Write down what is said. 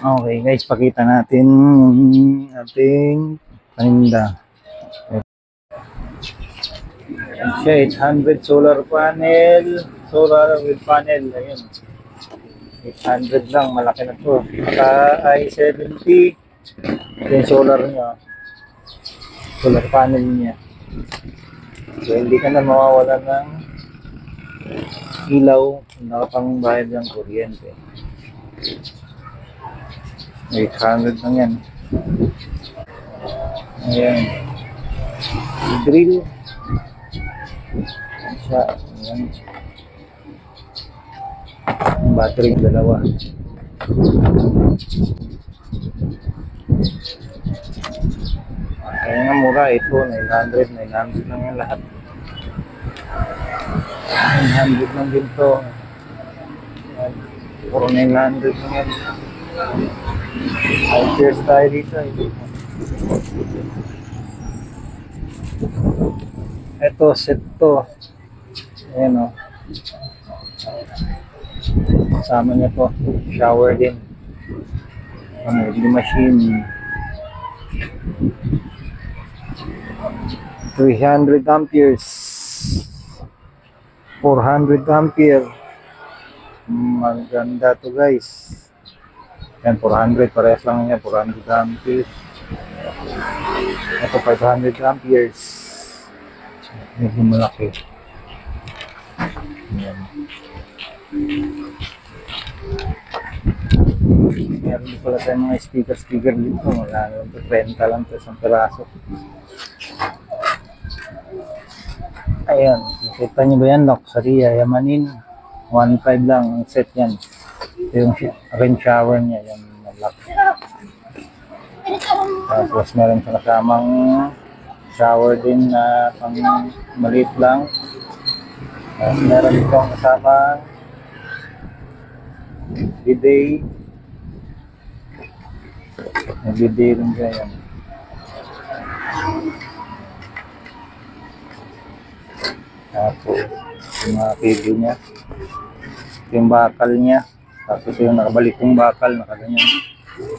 Okay guys, pakita natin yung ating paninda. Yan siya, 800 solar panel. Solar with panel. Ayun. 800 lang, malaki na to. Naka i70. Yung solar niya. Solar panel niya. So, hindi ka na mawawala ng ilaw na pang bayad ng kuryente. 800 lang yan. Ayan. Drill. Siya. Ayan. Battery dalawa. Kaya nga mura ito. 900 lang yan lahat. 900 lang din to. Puro 900 lang yan. Ay, cheers tayo dito. Ito, set to. Ayan o. Kasama niya to. Shower din. Energy machine. 300 amperes. 400 ampere. Maganda to guys. Yan, 400. Parehas lang yan. 400 amperes. Ito, 500 amperes. Medyo malaki. Yan. Meron din pala tayong mga speaker dito. Wala lang ito. 30 lang ito. Isang peraso. Ayan. Nakita nyo ba yan? Noxaria, Yamanin. 1.5 lang ang set yan. Ito yung rain shower niya. Yan. Lock. Tapos meron siya kasamang shower din na pang maliit lang. Tapos meron itong kasamang bidet. May bidet rin siya yan. Tapos yung mga cable niya. Yung bakal niya. Tapos yung nakabalik yung bakal, nakaganyan.